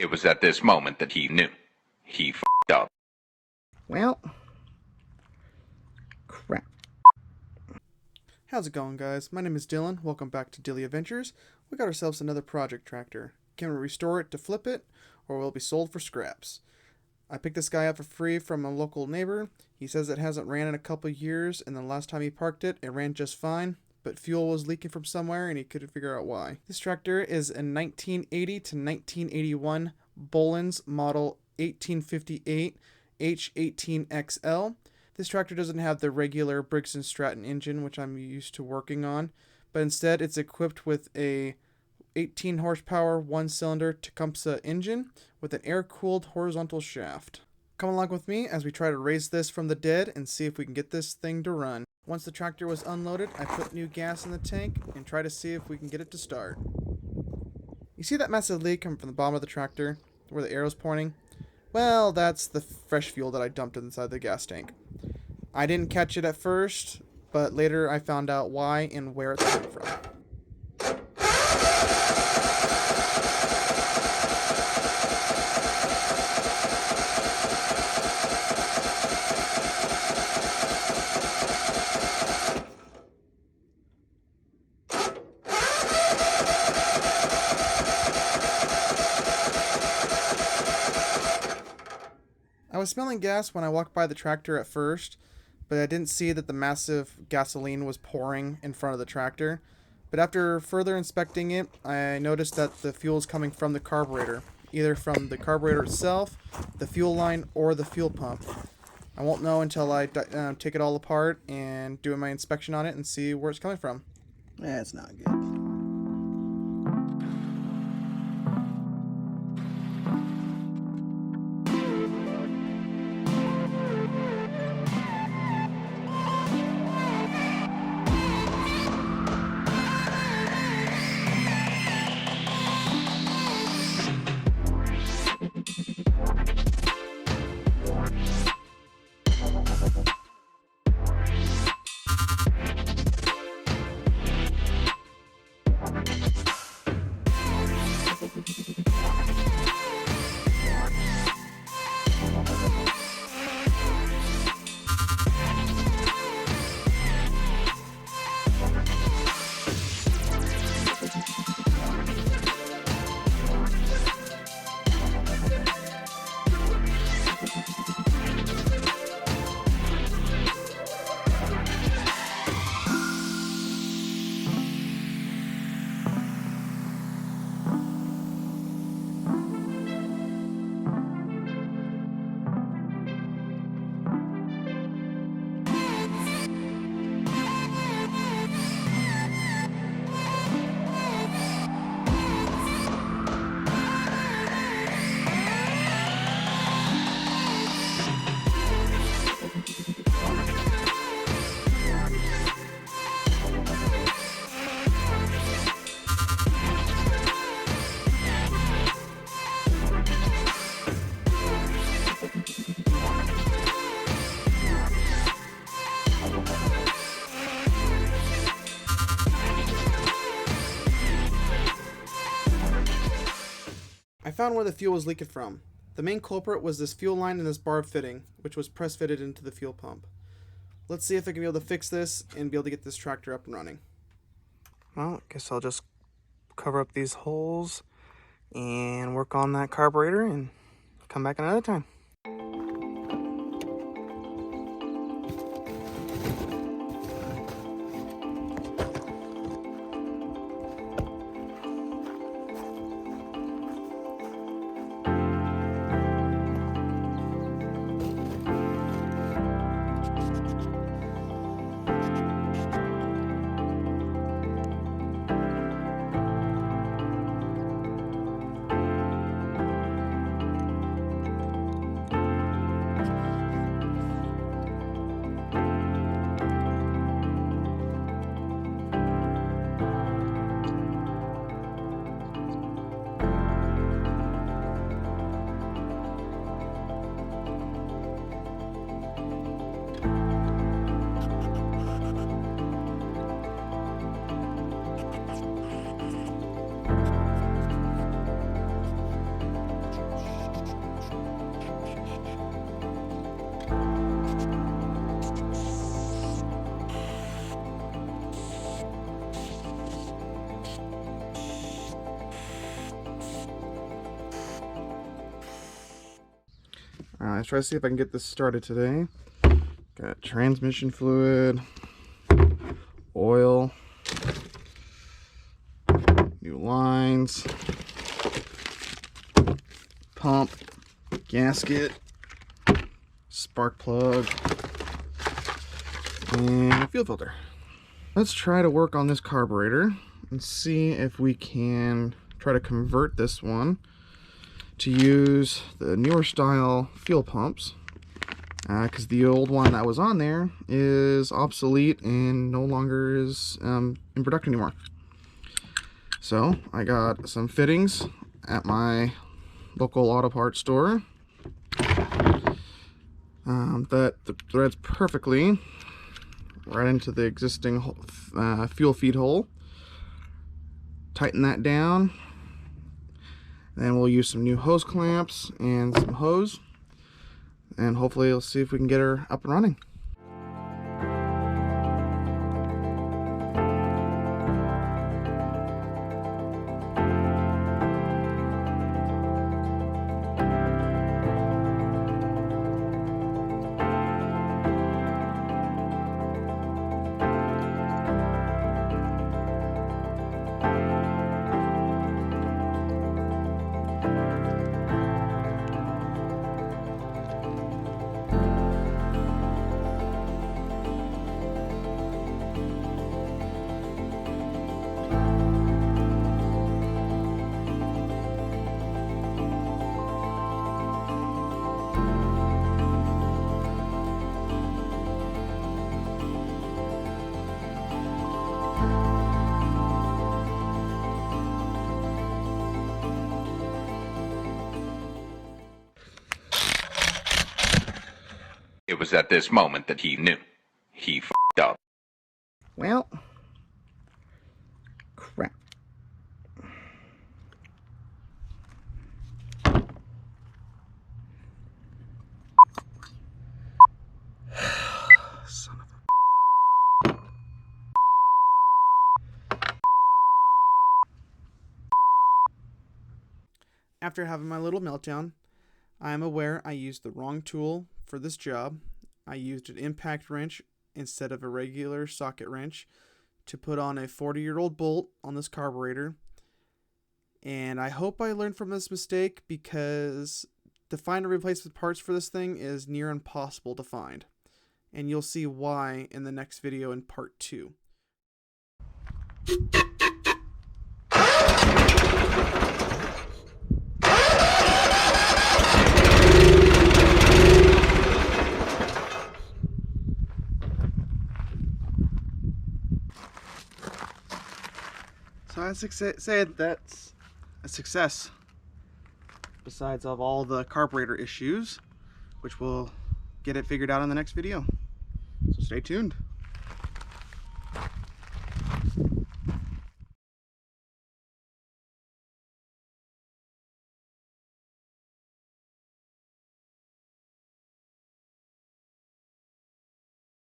It was at this moment that he knew. He f***ed up. Well, crap. How's it going, guys? My name is Dylan. Welcome back to Dilly Adventures. We got ourselves another project tractor. Can we restore it to flip it, or will it be sold for scraps? I picked this guy up for free from a local neighbor. He says it hasn't ran in a couple years, and the last time he parked it, it ran just fine, but fuel was leaking from somewhere and he couldn't figure out why. This tractor is a 1980 to 1981 Bolens Model 1858 H18XL. This tractor doesn't have the regular Briggs & Stratton engine, which I'm used to working on, but instead it's equipped with a 18 horsepower, 1-cylinder Tecumseh engine with an air-cooled horizontal shaft. Come along with me as we try to raise this from the dead and see if we can get this thing to run. Once the tractor was unloaded, I put new gas in the tank and try to see if we can get it to start. You see that massive leak coming from the bottom of the tractor, where the arrow's pointing? Well, that's the fresh fuel that I dumped inside the gas tank. I didn't catch it at first, but later I found out why and where it's coming from. I was smelling gas when I walked by the tractor at first, but I didn't see that the massive gasoline was pouring in front of the tractor. But after further inspecting it, I noticed that the fuel is coming from the carburetor, either from the carburetor itself, the fuel line, or the fuel pump. I won't know until I take it all apart and do my inspection on it and see where it's coming from. That's not good. I found where the fuel was leaking from. The main culprit was this fuel line and this barb fitting, which was press fitted into the fuel pump. Let's see if I can be able to fix this and be able to get this tractor up and running. Well, I guess I'll just cover up these holes and work on that carburetor and come back another time. Alright, let's try to see if I can get this started today. Got transmission fluid, oil, new lines, pump, gasket, spark plug, and a fuel filter. Let's try to work on this carburetor and see if we can try to convert this one to use the newer style fuel pumps, because the old one that was on there is obsolete and no longer is in production anymore. So I got some fittings at my local auto parts store that threads perfectly right into the existing fuel feed hole. Tighten that down. Then we'll use some new hose clamps and some hose, and hopefully we'll see if we can get her up and running. It was at this moment that he knew. He f***ed up. Well, crap. Son of a... After having my little meltdown, I am aware I used the wrong tool for this job. I used an impact wrench instead of a regular socket wrench to put on a 40-year-old bolt on this carburetor. And I hope I learned from this mistake, because to find a replacement parts for this thing is near impossible to find. And you'll see why in the next video in part 2. So I say that's a success, besides of all the carburetor issues, which we'll get it figured out in the next video. So stay tuned.